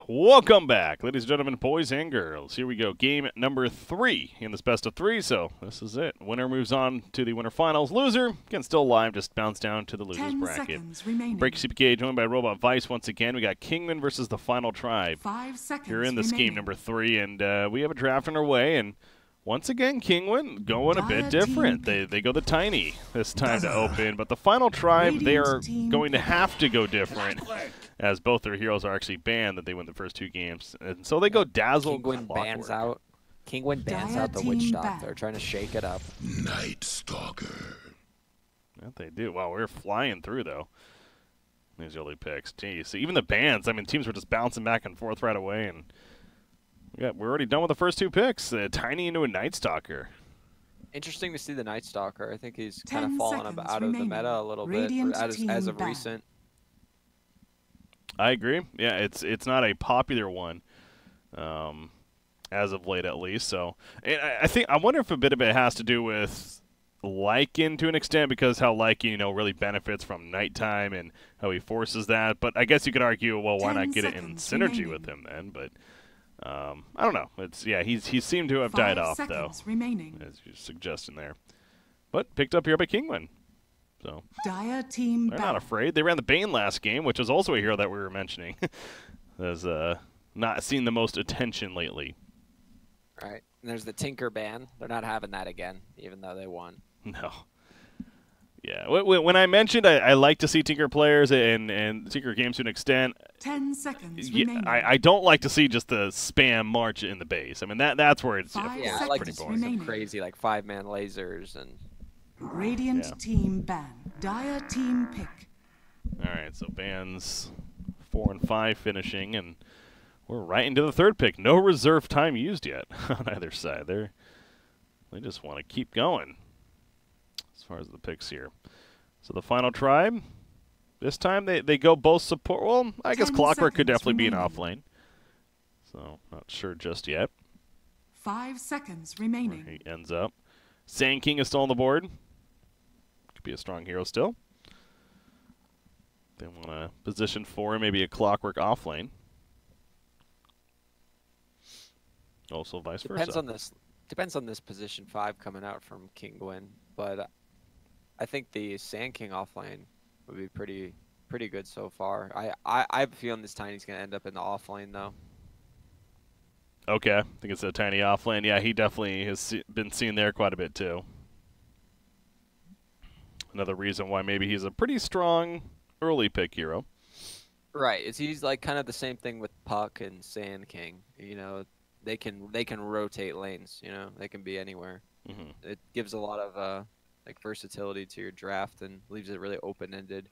Welcome back, ladies and gentlemen, boys and girls. Here we go, game number 3 in this best of 3, so this is it. Winner moves on to the winter finals. Loser, again, still alive, just bounce down to the loser's bracket. Break CPK, joined by Robot Vice once again. We got Kinguin versus the Final Tribe. 5 seconds Here in this remaining. game number 3, and we have a draft on our way, and once again, Kinguin going a bit different. They go the tiny this time to open, but the Final Tribe, they are going to have to go different, as both their heroes are actually banned that they win the first 2 games. And so they go Dazzle Kinguin bans out. Kinguin bans out the Witch Doctor. They're trying to shake it up. Night Stalker. Yeah, they do. Wow, we're flying through, though. These early picks. Jeez. Even the bans, I mean, teams were just bouncing back and forth right away, and we're already done with the first 2 picks. Tiny into a Night Stalker. Interesting to see the Night Stalker. I think he's kind of fallen out of the remaining. meta a little Radiant bit as of recent. I agree. Yeah, it's not a popular one, as of late at least. So, and I wonder if a bit of it has to do with Lycan to an extent, because how Lycan really benefits from nighttime and how he forces that. But I guess you could argue, well, why not get it in synergy with him then? But I don't know. He seemed to have died off though, remaining. as you're suggesting there. But picked up here by Kinguin. So Dire team they're not afraid. They ran the Bane last game, which was also a hero that we were mentioning. Has not seen the most attention lately. Right. And there's the Tinker ban. They're not having that again, even though they won. No. Yeah. When I mentioned I like to see Tinker players and Tinker games to an extent. 10 seconds Yeah, remaining. I don't like to see just the spam march in the base. I mean that's where it's Yeah, I like to see some crazy like 5-man lasers and. Radiant team ban. Dire team pick. All right, so bans 4 and 5 finishing, and we're right into the 3rd pick. No reserve time used yet on either side. They just want to keep going as far as the picks here. So the Final Tribe, this time they go both support. Well, I guess Clockwork could definitely be an offlane. So not sure just yet. 5 seconds remaining. Where he ends up. Sand King is still on the board. Could be a strong hero still. They want to position 4, maybe a Clockwork offlane. Also vice versa. Depends on this position 5 coming out from Kinguin, but I think the Sand King offlane would be pretty good so far. I have a feeling this Tiny's gonna end up in the offlane though. Okay, I think it's a tiny offlane. Yeah, he definitely has been seen there quite a bit too. Another reason why maybe he's a pretty strong early pick hero. Right, he's like kind of the same thing with Puck and Sand King. They can rotate lanes. They can be anywhere. Mm-hmm. It gives a lot of like versatility to your draft and leaves it really open ended.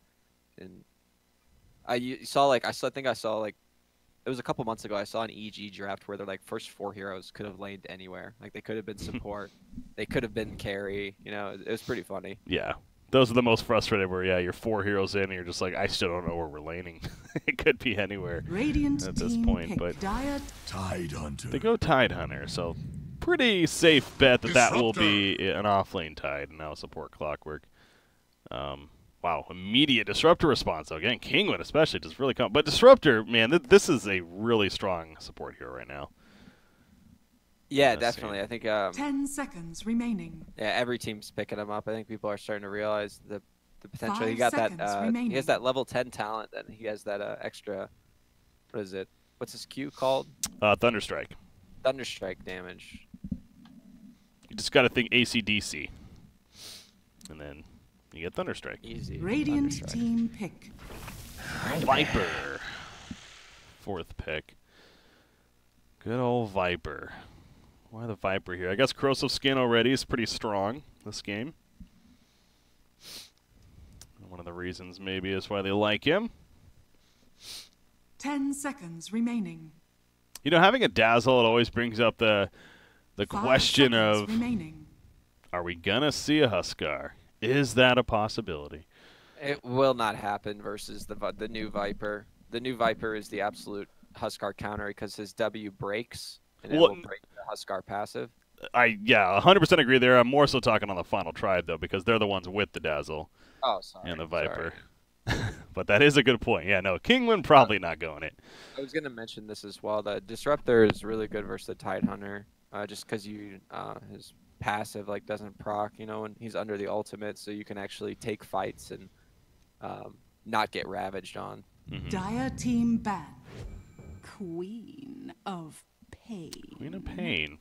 And I think I saw it was a couple months ago. I saw an EG draft where their first 4 heroes could have laned anywhere. Like they could have been support, they could have been carry. It was pretty funny. Yeah, those are the most frustrating. Where you're 4 heroes in, and you're just like, I still don't know where we're laning. It could be anywhere Radiant at this team point, pick. but Tide Hunter. they go Tide Hunter, so pretty safe bet that will be an offlane Tide, and now support Clockwork. Wow, immediate Disruptor response. So again, Kinguin especially just really but Disruptor, man, this is a really strong support hero right now. Yeah, definitely. I think 10 seconds remaining. yeah, every team's picking him up. I think people are starting to realize the potential. 5 He got that. seconds remaining. He has that level 10 talent, and he has that extra. What is it? What's his Q called? Thunderstrike. Thunderstrike damage. You just got to think AC/DC, and then you get Thunderstrike. Easy. Radiant Thunderstrike. team pick. Viper. 4th pick. Good old Viper. Why the Viper here? I guess corrosive skin already is pretty strong this game. One of the reasons maybe is why they like him. 10 seconds remaining. Having a Dazzle, it always brings up the 5 question seconds of, remaining. are we gonna see a Huskar? Is that a possibility? It will not happen versus the new Viper. The new Viper is the absolute Huskar counter because his W breaks and it will break the Huskar passive. Yeah, 100% agree there. I'm more so talking on the Final Tribe though, because they're the ones with the Dazzle. Oh, sorry. And the Viper. but that is a good point. Yeah, no, Kinguin probably not going it. I was gonna mention this as well. The Disruptor is really good versus the Tidehunter, just because his passive like doesn't proc, and he's under the ultimate, so you can actually take fights and not get ravaged on. Dire team ban. Queen of Pain. Queen of Pain.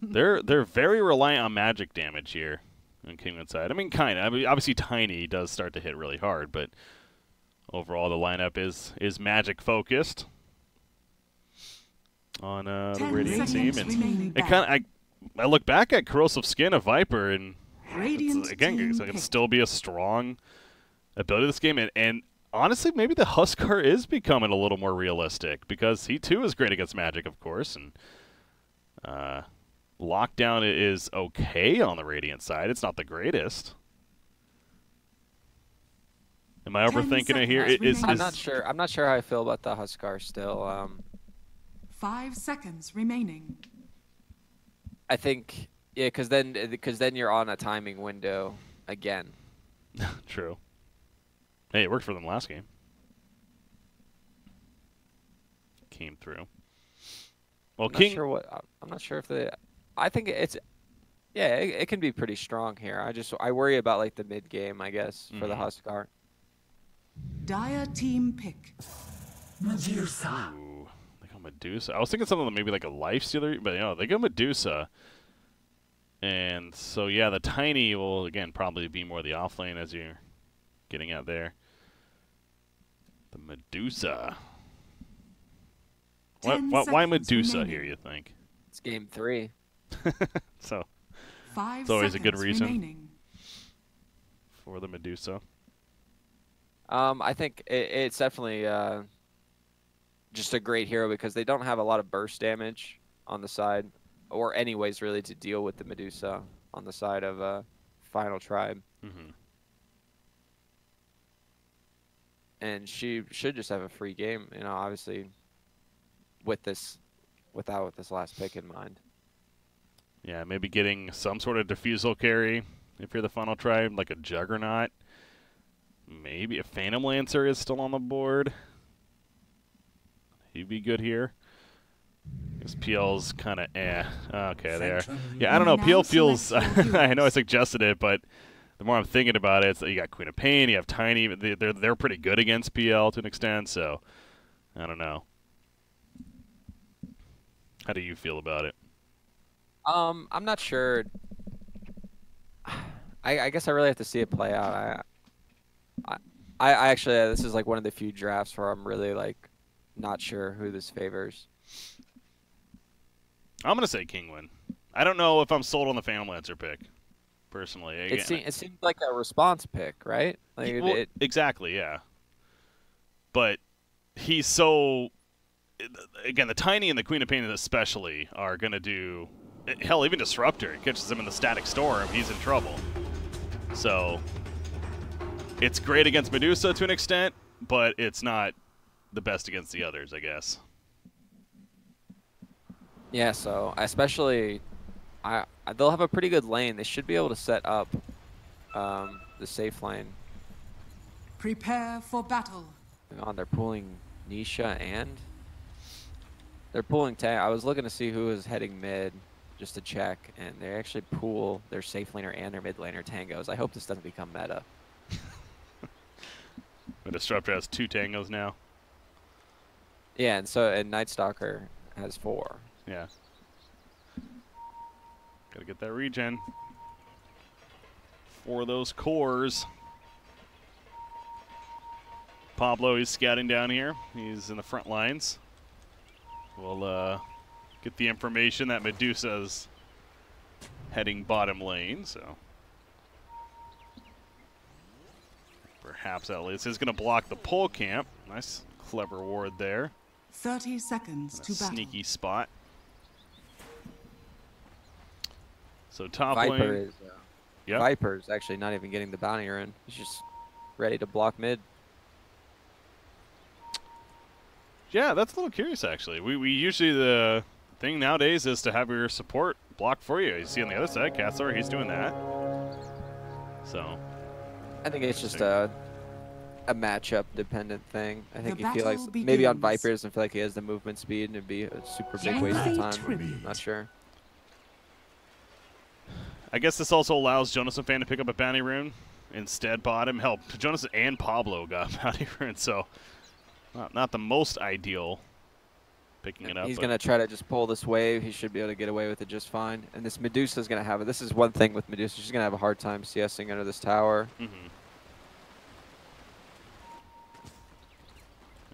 They're very reliant on magic damage here on Kinguin's side. I mean, kind of. I mean, obviously, Tiny does start to hit really hard, but overall, the lineup is magic focused on the Radiant team, and it kind of I look back at Corrosive Skin of Viper, and it's going to still be a strong ability of this game, and honestly, maybe the Huskar is becoming a little more realistic because he too is great against magic, of course, and Lockdown is okay on the Radiant side. It's not the greatest. Am I overthinking it here? I'm not sure. I'm not sure how I feel about the Huskar still. 5 seconds remaining. I think because then you're on a timing window again. True. Hey, it worked for them last game. Came through. Well, I'm not sure if they. I think it's. Yeah, it can be pretty strong here. I worry about like the mid game, I guess, for the Huskar. Dire team pick. Medusa. Ooh, they go Medusa. I was thinking something maybe like a Lifestealer, but they go Medusa. And so yeah, the Tiny will again probably be more the off lane as you're getting out there. The Medusa. Why Medusa here, you think? It's game 3. So 5 it's always a good reason remaining. for the Medusa. I think it's definitely just a great hero because they don't have a lot of burst damage on the side, or anyways really to deal with the Medusa on the side of Final Tribe. And she should just have a free game, obviously without this last pick in mind. Yeah, maybe getting some sort of defusal carry if you're the Final Tribe, like a Juggernaut. Maybe a Phantom Lancer is still on the board. He'd be good here. Because PL's kind of Okay, there. Yeah, I don't know. PL feels... I know I suggested it, but the more I'm thinking about it, it's you got Queen of Pain, you have Tiny. They're pretty good against PL to an extent, so I don't know. How do you feel about it? I'm not sure. I guess I really have to see it play out. I actually this is like one of the few drafts where I'm really like not sure who this favors. I'm gonna say Kinguin. I don't know if I'm sold on the Phantom Lancer pick, personally. Again, it seemed like a response pick, right? Like exactly, yeah. But he's so. Again, the Tiny and the Queen of Pain especially are gonna do. Hell, even Disruptor catches him in the Static Storm, he's in trouble. So it's great against Medusa to an extent, but it's not the best against the others, I guess. Yeah, so especially, they'll have a pretty good lane. They should be able to set up the safe lane. Prepare for battle. They're pulling Nisha and they're pulling Tang. I was looking to see who was heading mid just to check, and they actually pool their safe laner and their mid laner tangos. I hope this doesn't become meta. The Disruptor has 2 tangos now. Yeah, and Night Stalker has 4. Yeah. Gotta get that regen for those cores. Pablo, he's scouting down here. He's in the front lines. We'll get the information that Medusa's heading bottom lane, so perhaps at least is going to block the pole camp. Nice, clever ward there. 30 seconds to battle. Sneaky spot. So top Viper lane. Viper's actually not even getting the bounty run. He's just ready to block mid. Yeah, that's a little curious, actually. We usually, the thing nowadays is to have your support block for you. You see on the other side, Kassar, he's doing that. So I think it's just a matchup dependent thing. I think The he feels battle like maybe on begins. Viper doesn't feel like he has the movement speed and it'd be a super big waste of time. Tribute. Not sure. I guess this also allows Jonas and Fan to pick up a bounty rune instead bottom. Help, Jonas and Pablo got bounty rune, so not the most ideal picking it up. He's but going to try to just pull this wave. He should be able to get away with it just fine. And this Medusa's going to have it. This is one thing with Medusa. She's going to have a hard time CSing under this tower.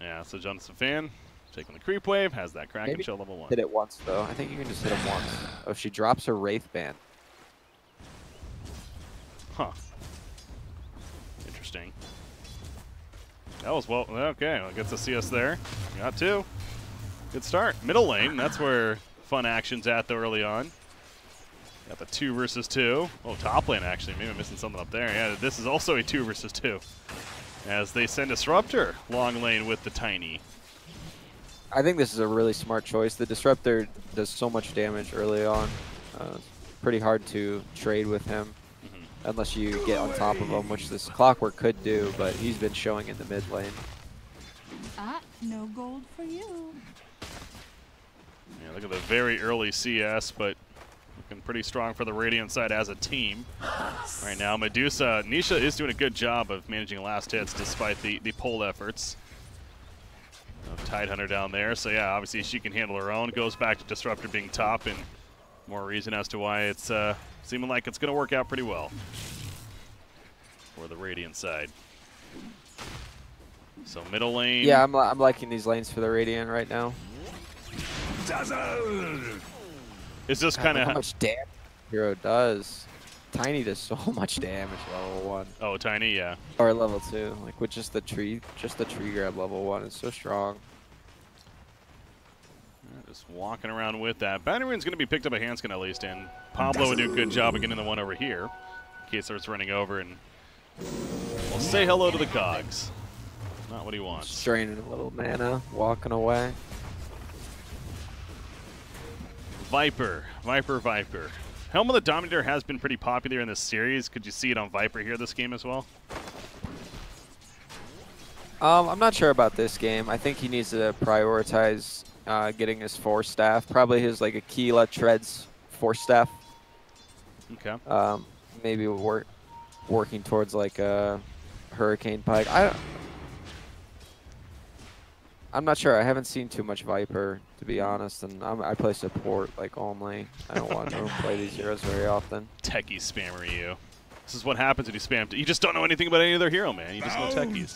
Yeah, so Jonas and Fan taking the creep wave, has that Kraken Maybe Shell level 1. Hit it once, though. I think you can just hit him once. Oh, she drops her Wraith Band. Huh. Interesting. That was well. Okay, well, gets a CS there. Got 2. Good start. Middle lane, that's where fun action's at though early on. Got the 2 versus 2. Oh, top lane actually. Maybe I'm missing something up there. Yeah, this is also a 2 versus 2. As they send Disruptor long lane with the Tiny. I think this is a really smart choice. The Disruptor does so much damage early on. It's pretty hard to trade with him. Unless you get on top of him, which this Clockwork could do, but he's been showing in the mid lane. No gold for you. Yeah, look at the very early CS, but looking pretty strong for the Radiant side as a team. Right now, Medusa, Nisha is doing a good job of managing last hits despite the pull efforts of Tidehunter down there. So yeah, obviously she can handle her own. Goes back to Disruptor being top, and more reason as to why it's seeming like it's going to work out pretty well for the Radiant side. So middle lane. Yeah, I'm liking these lanes for the Radiant right now. It's just kind How of much damage hero does. Tiny does so much damage level 1. Oh, Tiny, yeah. Or level 2. Like with just the tree grab level 1 is so strong. Just walking around with that. Bounty rune's going to be picked up by Hanskin at least, and Pablo would do a good job of getting the one over here in case starts running over, and we'll say hello to the cogs. Not what he wants. Just draining a little mana, walking away. Viper. Helm of the Dominator has been pretty popular in this series. Could you see it on Viper here this game as well? I'm not sure about this game. I think he needs to prioritize getting his Force Staff. Probably his like Aquila Treads Force Staff. Okay. Maybe working towards like a Hurricane Pike. I'm not sure. I haven't seen too much Viper, to be honest, and I play support like only. I don't play these heroes very often. Techie spammer you. This is what happens when you spam. You just don't know anything about any other hero, man. You just know techies.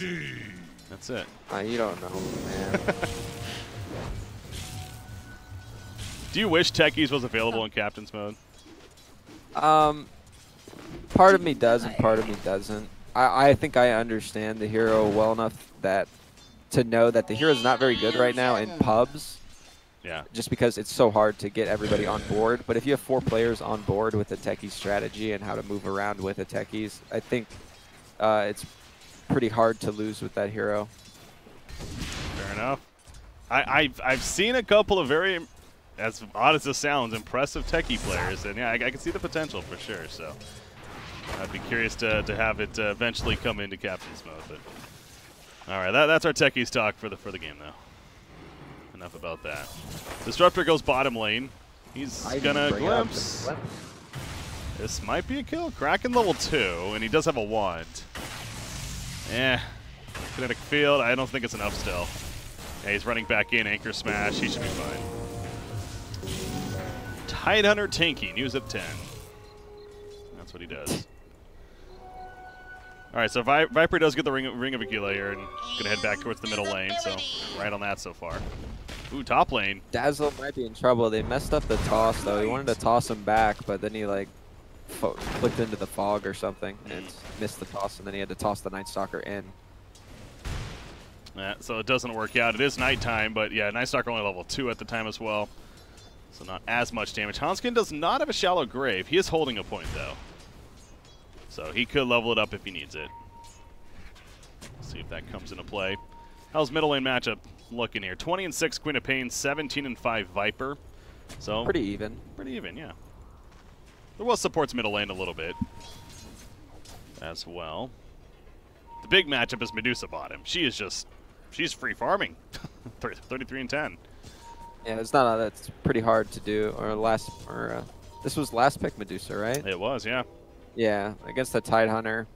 That's it. You don't know, man. Do you wish techies was available in Captain's mode? Part of me does and part of me doesn't. I think I understand the hero well enough to know that the hero's not very good right now in pubs. Yeah. Just because it's so hard to get everybody on board. But if you have 4 players on board with a techie strategy and how to move around with the techies, I think it's pretty hard to lose with that hero. Fair enough. I've seen a couple of very, as odd as this sounds, impressive techie players, and yeah, I can see the potential for sure. So I'd be curious to have it eventually come into Captain's mode. But all right, that's our techies talk for the game though. Enough about that. Disruptor goes bottom lane. He's gonna glimpse. This might be a kill. Kraken level 2, and he does have a wand. Kinetic field. I don't think it's enough still. Yeah, he's running back in. Anchor smash. He should be fine. Tidehunter tanky. News at 10. That's what he does. All right, so Viper does get the Ring of Aquila here, and going to head back towards the middle lane, so right on that so far. Ooh, top lane. Dazzle might be in trouble. They messed up the toss, though. He wanted to toss him back, but then he, like, clicked into the fog or something and missed the toss, and then he had to toss the Night Stalker in. Yeah, so it doesn't work out. It is nighttime, but yeah, Night Stalker only level 2 at the time as well, so not as much damage. Hanskin does not have a shallow grave. He is holding a point, though. So he could level it up if he needs it. See if that comes into play. How's middle lane matchup looking here? 20-6 Queen of Pain, 17-5 Viper. So pretty even. Pretty even, yeah. There was supports middle lane a little bit as well. The big matchup is Medusa bottom. She is just, she's free farming. 33 and 10. Yeah, it's not. That's pretty hard to do. This was last pick Medusa, right? It was, yeah. Yeah, against the Tide Hunter.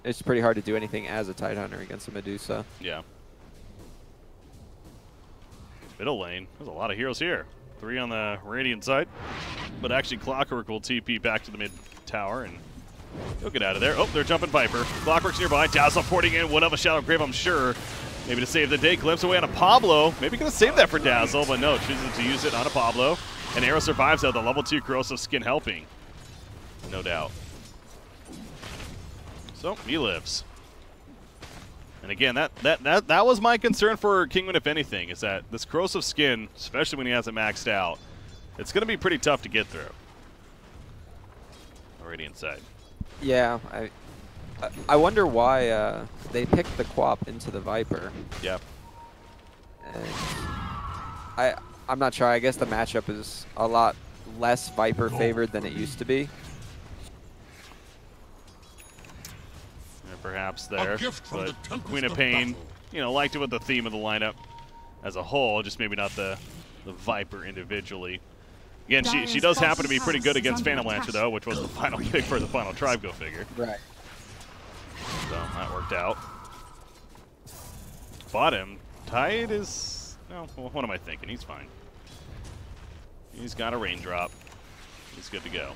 It's pretty hard to do anything as a Tide Hunter against a Medusa. Yeah. Middle lane. There's a lot of heroes here. 3 on the Radiant side. But actually, Clockwork will TP back to the mid tower, and he'll get out of there. Oh, they're jumping Viper. Clockwork's nearby. Dazzle porting in. One of a Shadow Grave, I'm sure. Maybe to save the day. Glimpse away on a Pablo. Maybe going to save that for Dazzle, but no, chooses to use it on a Pablo. And Arrow survives out. The level 2 corrosive skin helping. No doubt. So, he lives. And again, that was my concern for Kinguin, if anything, is that this corrosive skin, especially when he has it maxed out, it's going to be pretty tough to get through. Radiant side. Yeah, I wonder why they picked the Quap into the Viper. Yeah. And I'm not sure. I guess the matchup is a lot less Viper favored than it used to be. And perhaps there, but Queen of Pain, you know, liked it with the theme of the lineup as a whole, just maybe not the Viper individually. Again, she does happen to be pretty good against Phantom Lancer, though, which was the final pick for the final tribe, go figure. Right. So that worked out. Bottom, Tide is... Oh, well, what am I thinking? He's fine. He's got a raindrop. He's good to go.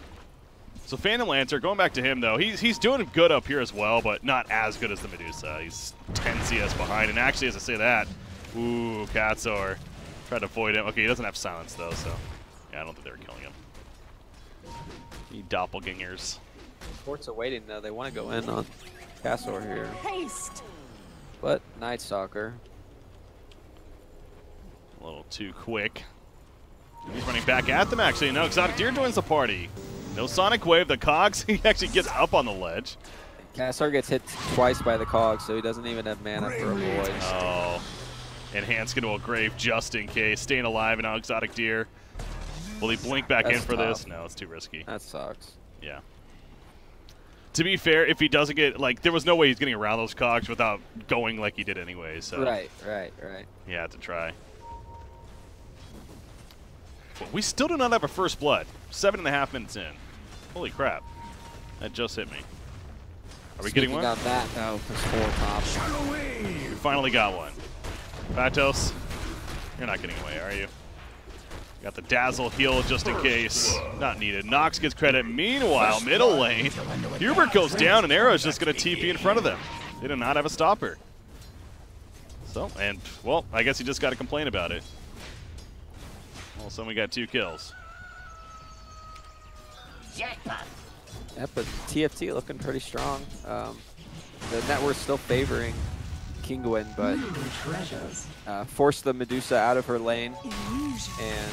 So Phantom Lancer, going back to him, though, he's doing good up here as well, but not as good as the Medusa. He's 10 CS behind, and actually, as I say that, ooh, Katsor tried to avoid him. Okay, he doesn't have silence, though, so... Yeah, I don't think they were killing him. Need doppelgangers. Fort's waiting though. They want to go in on Katsor here. Haste. But Night Stalker. A little too quick. He's running back at them, actually. No, Exotic Deer joins the party. No Sonic Wave. The Cogs, he actually gets up on the ledge. Katsor gets hit twice by the Cogs, so he doesn't even have mana for a void. Oh. Enhanced into a grave just in case. Staying alive, and now Exotic Deer. Will he blink back in for this? No, it's too risky. That sucks. Yeah. To be fair, if he doesn't get, like, there was no way he's getting around those Cogs without going like he did anyway, so. Right. He had to try. But we still do not have a first blood. 7.5 minutes in. Holy crap. That just hit me. Are we getting one? On that, no, there's 4 tops. We finally got one. Vatos, you're not getting away, are you? Got the Dazzle heal just in case. Not needed. Nox gets credit. Meanwhile, middle lane, Hubert goes down, and Arrow's just going to TP in front of them. They do not have a stopper. So, and, well, I guess he just got to complain about it. All of a sudden, we got 2 kills. Yep, but TFT looking pretty strong. The network's still favoring Kinguin, but forced the Medusa out of her lane, and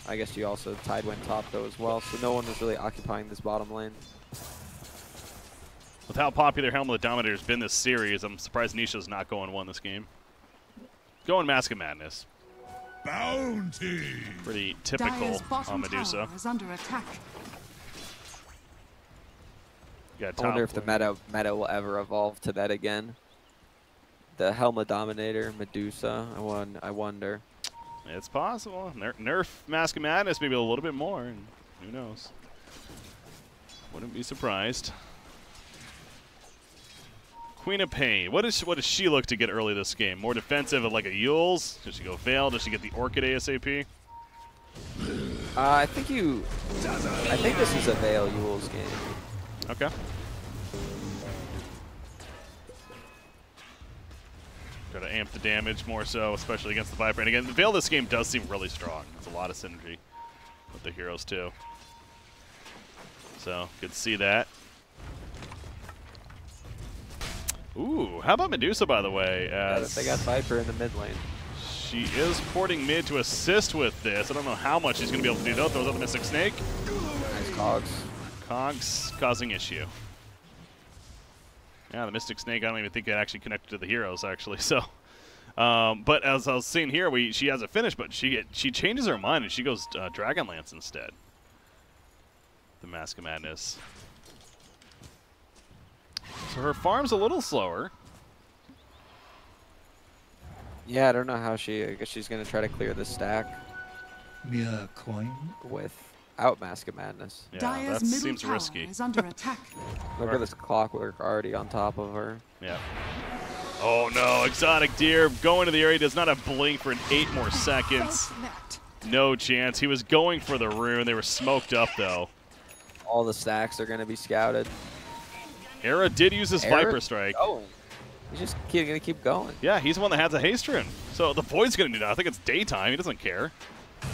I guess she also Tide went top though as well, so no one was really occupying this bottom lane. With how popular Helm of the Dominator has been this series, I'm surprised Nisha's not going 1 this game. Going Mask of Madness. Bounty. Pretty typical on Medusa. Is under attack. Got I wonder top if the meta will ever evolve to that again. The Helm of Dominator, Medusa, I wonder. It's possible. Nerf Mask of Madness maybe a little bit more, and who knows. Wouldn't be surprised. Queen of Pain. What does she look to get early this game? More defensive like a Yule's? Does she go Veil? Does she get the Orchid ASAP? I think this is a Veil Yule's game. Okay. Try to amp the damage more so, especially against the Viper. And again, the Veil this game does seem really strong. It's a lot of synergy with the heroes too. So, good to see that. Ooh, how about Medusa, by the way? They got Viper in the mid lane. She is porting mid to assist with this. I don't know how much she's going to be able to do, though. Throws out the Mystic Snake. Nice Cogs. Cogs causing issue. Yeah, the Mystic Snake, I don't even think it actually connected to the heroes, actually. So, but as I was seeing here, she has a finish, but she changes her mind, and she goes Dragonlance instead. The Mask of Madness. So her farm's a little slower. Yeah, I don't know how she. I guess she's gonna try to clear the stack Mere coin. without Mask of Madness. Yeah, Dire's that middle seems tower risky. is under attack. Look at this clockwork already on top of her. Yeah. Oh no, Exotic Deer going to the area, does not have blink for 8 more seconds. No chance. He was going for the rune. They were smoked up though. All the stacks are gonna be scouted. Era did use his Era Viper Strike. Oh, he's just gonna keep going. Yeah, he's the one that has a haste rune. So the Void's going to do nothing. It's daytime. He doesn't care.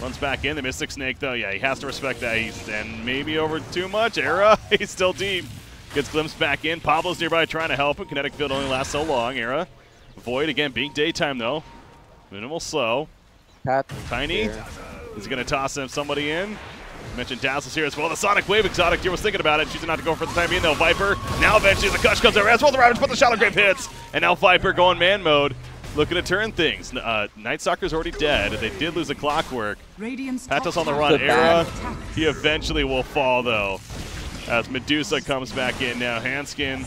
Runs back in. The Mystic Snake, though, yeah, he has to respect that. He's then maybe over too much. Era, he's still deep. Gets glimpsed back in. Pablo's nearby trying to help him. Kinetic Field only lasts so long. Era. Void, again, being daytime, though. Minimal slow. Pat, Tiny here. is going to toss him somebody in. Mentioned Dazzle's here as well. The Sonic Wave, Exotic Deer was thinking about it. Choosing not to go for the time being, though. Viper, now eventually the Kush comes over as well. The Ravage, but the Shadow Grave hits. And now Viper going man mode. Looking to turn things. Night Stalker's already dead. They did lose a Clockwork. Patos on the run. Era, he eventually will fall, though. As Medusa comes back in now. Handskin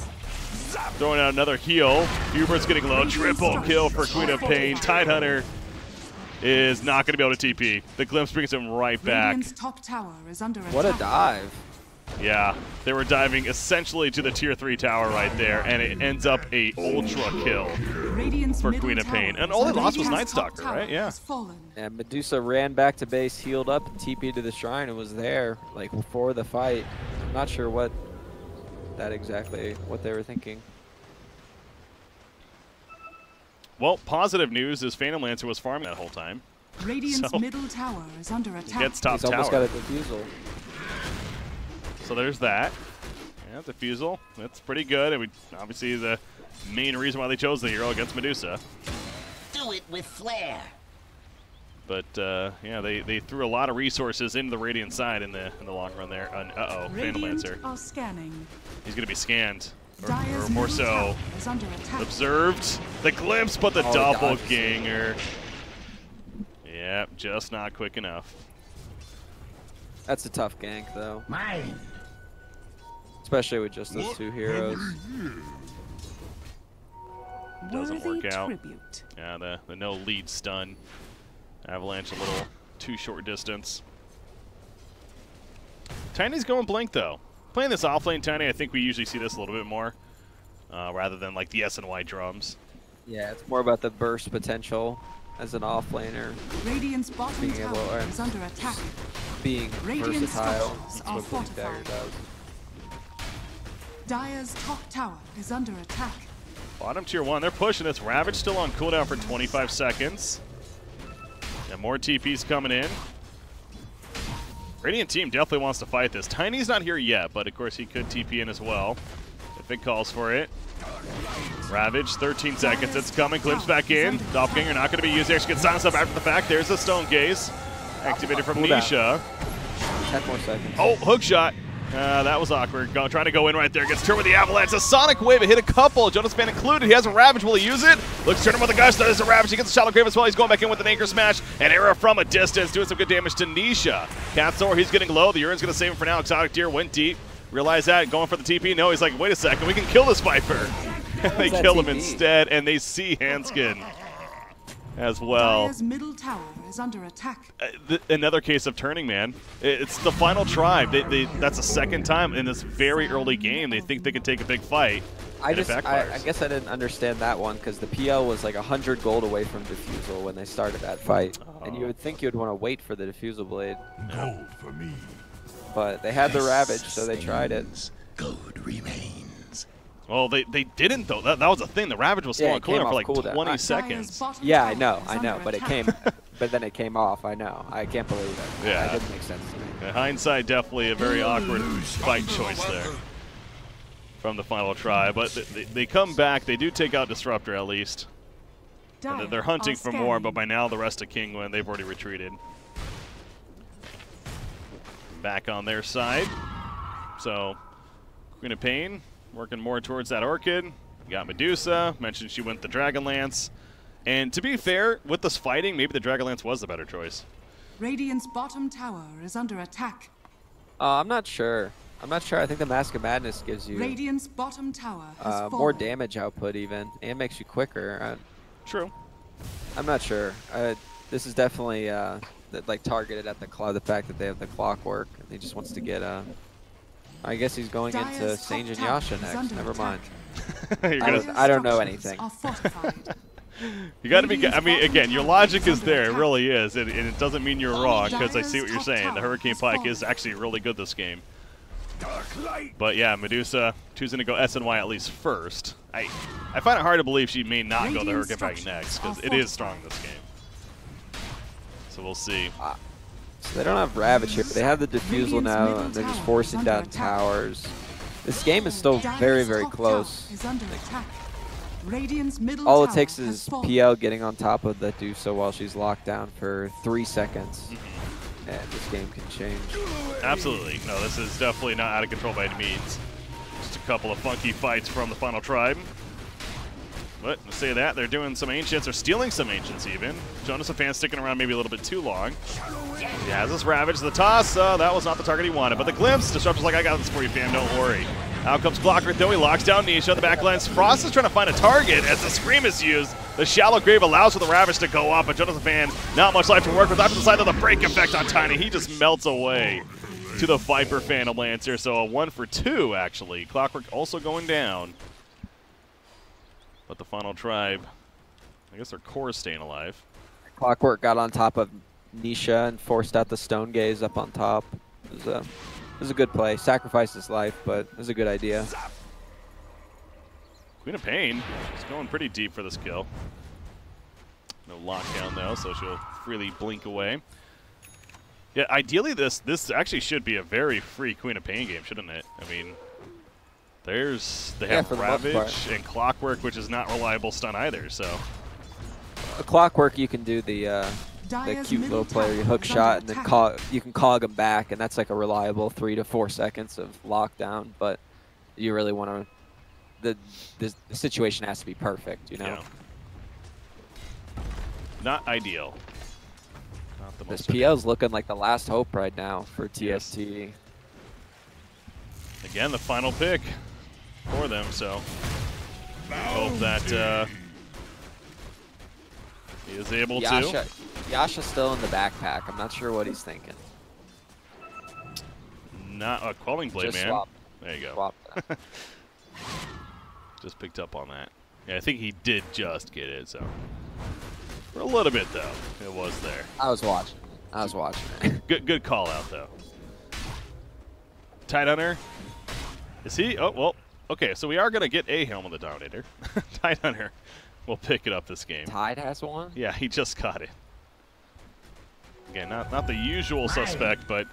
throwing out another heal. Hubert's getting low. Triple kill for Queen of Pain. Tidehunter is not going to be able to TP. The glimpse brings him right back. Radiant's top tower is under attack. What a dive. Yeah, they were diving essentially to the tier 3 tower right there, and it ends up a ultra kill Radiant's for middle Queen of Pain. tower And all they is lost was under Night attack. Top Stalker, tower right? Yeah. has fallen. And Medusa ran back to base, healed up, and TP'd to the shrine, and was there like before the fight. I'm not sure what they were thinking. Well, positive news is Phantom Lancer was farming that whole time. Radiant's So- middle tower is under attack. Gets top He's almost got tower. a defusal. So there's that. Yeah, defusal. That's pretty good. And we obviously the main reason why they chose the hero against Medusa. Do it with flair. But yeah, they threw a lot of resources into the Radiant side in the long run there. Phantom Radiant Lancer. are scanning. He's gonna be scanned, or Dire's more middle so tower is under attack. observed. The glimpse, but the Oh, he dodges it. doppelganger. Yep, just not quick enough. That's a tough gank, though, Mine. especially with just those two heroes. Doesn't Worthy work out. tribute. Yeah, the no lead stun. Avalanche a little too short distance. Tiny's going blink though. Playing this offlane Tiny, I think we usually see this a little bit more, rather than like the SNY drums. Yeah, it's more about the burst potential as an offlaner, Radiant's bottom Being able tower to- is under attack. being Radiant versatile. structures That's are what Blink Dagger fortified. does. Dire's top tower is under attack. Bottom tier 1, they're pushing this. Ravage still on cooldown for 25 seconds. And more TPs coming in. Radiant team definitely wants to fight this. Tiny's not here yet, but of course he could TP in as well if it calls for it. Ravage, 13 seconds. It's coming. Glimpse back in. Doppelganger not going to be used. Actually gets silenced up after the fact. There's the Stone Gaze. Activated from Cooldown. Nisha. 10 more seconds. Oh, hook shot. That was awkward. Trying to go in right there. Gets turned with the Avalanche. A Sonic Wave. It hit a couple. Jonas Fan included. He has a Ravage. Will he use it? Looks to turn him with a Gush. There's a Ravage. He gets a Shallow Grave as well. He's going back in with an Anchor Smash. And Era from a distance. Doing some good damage to Nisha. Catthor, he's getting low. The Urine's going to save him for now. Exotic Deer went deep. Realize that. Going for the TP. No, he's like, wait a second. We can kill this Viper. They that kill him TP? instead. And they see Handskin as well. Dire's middle tower is under attack. Another case of turning, man. It's the final tribe. That's the second time in this very early game. They think they can take a big fight. I and it backfires. guess I didn't understand that one because the PL was like 100 gold away from defusal when they started that fight, and you would think you'd want to wait for the defusal blade, Gold for me. but they had the Ravage, so they tried it. Gold remains. Well, they didn't though. That was the thing. The Ravage was still Yeah, on it came cooldown for off like cooldown. 20 I- seconds. Yeah, I know, but it came, but then it came off. I know. I can't believe it. Yeah. That didn't make sense to me. In hindsight, definitely a very awkward fight choice there from the final try. But they come back. They do take out Disruptor at least. And they're hunting for more, but by now the rest of Kinguin, they've already retreated. Back on their side. So, Queen of Pain working more towards that Orchid. You got Medusa. Mentioned she went the Dragonlance. And to be fair, with this fighting, maybe the Dragonlance was the better choice. Radiant's bottom tower is under attack. I'm not sure. I'm not sure. I think the Mask of Madness gives you Radiant's bottom tower has more fallen. damage output even, and makes you quicker. True. I'm not sure. This is definitely like targeted at the fact that they have the clockwork, and he just wants to get I guess he's going into Dire's Sage and top tower Yasha is next. under Never mind. You're gonna, Dire's I don't know structures anything. are fortified. you got to be. I mean, Radiant's again, your bottom tower logic is is under there. It attack. really is, and it doesn't mean you're wrong because I see what you're Dire's saying. top The tower Hurricane has Pike is fallen. actually really good this game. Dark light. But yeah, Medusa choosing to go SNY at least first. I find it hard to believe she may not go the Radiant Hurricane Pike structures next because are it is fortified. strong this game. So we'll see. So they don't have Ravage here, but they have the Diffusal Radiant's now, middle and they're just tower forcing is down under attack. towers. This game is still Dire's very, very top close. tower is under attack. Radiant's middle All it tower takes has is fallen. PL getting on top of the Dusa while she's locked down for 3 seconds, and this game can change. Absolutely. No, this is definitely not out of control by any means. Just a couple of funky fights from the final tribe. But to say that, they're doing some ancients, or stealing some ancients even. Jonas fan sticking around maybe a little bit too long. He has this Ravage, the toss. That was not the target he wanted. But the glimpse, Disruptor's like, I got this for you, fam, don't worry. Out comes Clockwork, though. He locks down Nisha. The backlines. Frost is trying to find a target as the Scream is used. The Shallow Grave allows for the Ravage to go up, but Jonas fan, not much life to work with. After the side of the break effect on Tiny, he just melts away to the Viper Phantom Lancer. So a 1 for 2, actually. Clockwork also going down. But the final tribe, I guess their core is staying alive. Clockwork got on top of Nisha and forced out the Stone Gaze up on top. It was a good play. Sacrificed his life, but it was a good idea. Queen of Pain is going pretty deep for this kill. No lockdown though, so she'll freely blink away. Yeah, ideally this actually should be a very free Queen of Pain game, shouldn't it? I mean, they have for the most Ravage part. and Clockwork, which is not reliable stun either. So A Clockwork, you can do the Dire's cute middle little player, you tower hook is shot, under and then attack. you can cog him back, and that's like a reliable 3 to 4 seconds of lockdown. But you really want to, the situation has to be perfect, you know. yeah, not ideal. Not the This most. PL's looking like the last hope right now for Yes. TFT. Again, the final pick for them. So hope that he is able to. Yasha's still in the backpack. I'm not sure what he's thinking. Not a Quelling Blade, Just man. swap. There you go. Swap that. Just picked up on that. Yeah, I think he did just get it, so. For a little bit, though, it was there. I was watching. I was watching it. Good call out, though. Tidehunter. Is he? Oh, well, okay, so we are going to get a Helm of the Dominator. Tidehunter will pick it up this game. Tide has one? Yeah, he just got it. Again, not the usual suspect, but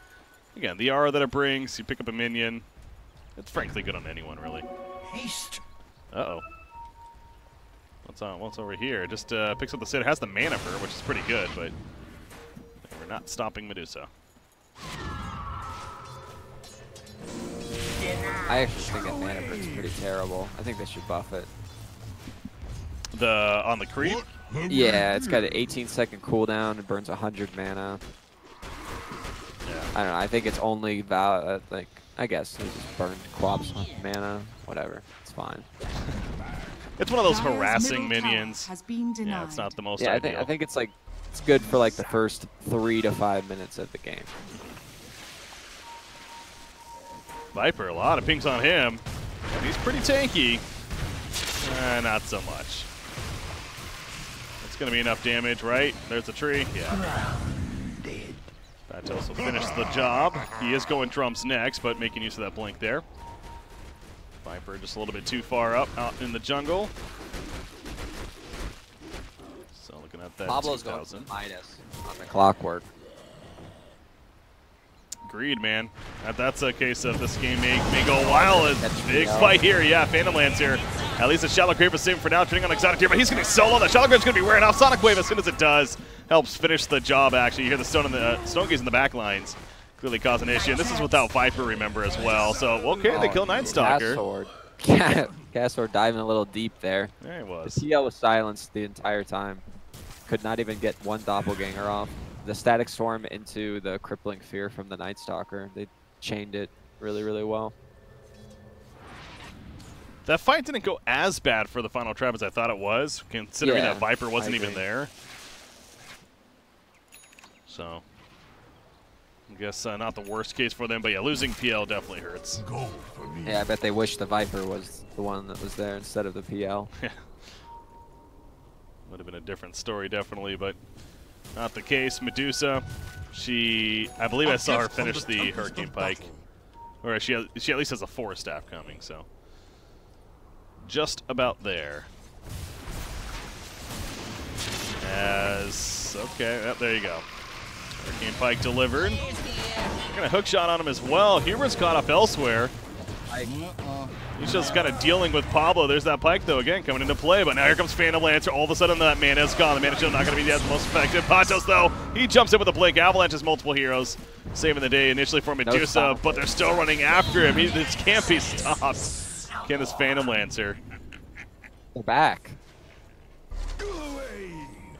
again, the aura that it brings, you pick up a minion. It's frankly good on anyone, really. Haste. Uh-oh. What's over here? Just picks up the Sid. It has the Mana Burn, which is pretty good, but we're not stopping Medusa. I actually think that mana burn's pretty terrible. I think they should buff it. On the creep? Yeah, it's got an 18-second cooldown. It burns 100 mana. Yeah. I don't know. I think it's only like, I guess they just burned Quab's mana. Whatever. It's fine. It's one of those Dire's harassing middle tower minions. has been denied. Yeah, it's not the most Yeah, ideal. I think it's like, it's good for like the first 3 to 5 minutes of the game. Viper, a lot of pings on him. And he's pretty tanky. Not so much. It's going to be enough damage, right? There's a tree. Yeah. Dead. Batos will finish the job. He is going drums next, but making use of that blink there. Viper just a little bit too far up out in the jungle. So looking at that Pablo's going to 2000. Midas on the Clockwork. Agreed, man. That's a case of this game may go wild. A That's big PL. fight here. Yeah, Phantom Lancer. At least the Shallow Grave is saving for now, turning on Exotic Deer, but he's getting solo. The Shallow Grave's going to be wearing off. Sonic Wave, as soon as it does, helps finish the job, actually. You hear the Stone Gaze in the back lines. Clearly causing an issue. And this is without Viper, remember, as well. So, okay, they kill Night Stalker. Gasword diving a little deep there. There he The was. TL was silenced the entire time. Could not even get one doppelganger off. The Static Storm into the Crippling Fear from the Night Stalker. They chained it really, really well. That fight didn't go as bad for the final trap as I thought it was, considering Yeah, that Viper wasn't I even agree. there. So, I guess not the worst case for them, but yeah, losing PL definitely hurts. Go for me. Yeah, I bet they wish the Viper was the one that was there instead of the PL. Would have been a different story, definitely, but not the case. Medusa, I believe I saw her finish the Hurricane Pike, or she at least has a 4-staff coming, so just about there. Okay, yep, there you go. Hurricane Pike delivered. Gonna hook shot on him as well. Hubert's caught up elsewhere. He's just kind of dealing with Pablo. There's that Pike, though, again, coming into play. But now here comes Phantom Lancer. All of a sudden, that mana is gone. The mana shield not going to be the most effective. Patos, though, he jumps in with a Blink. Avalanche has multiple heroes, saving the day initially for Medusa, but they're still running after him. This can't be stopped. Can this Phantom Lancer? They're back.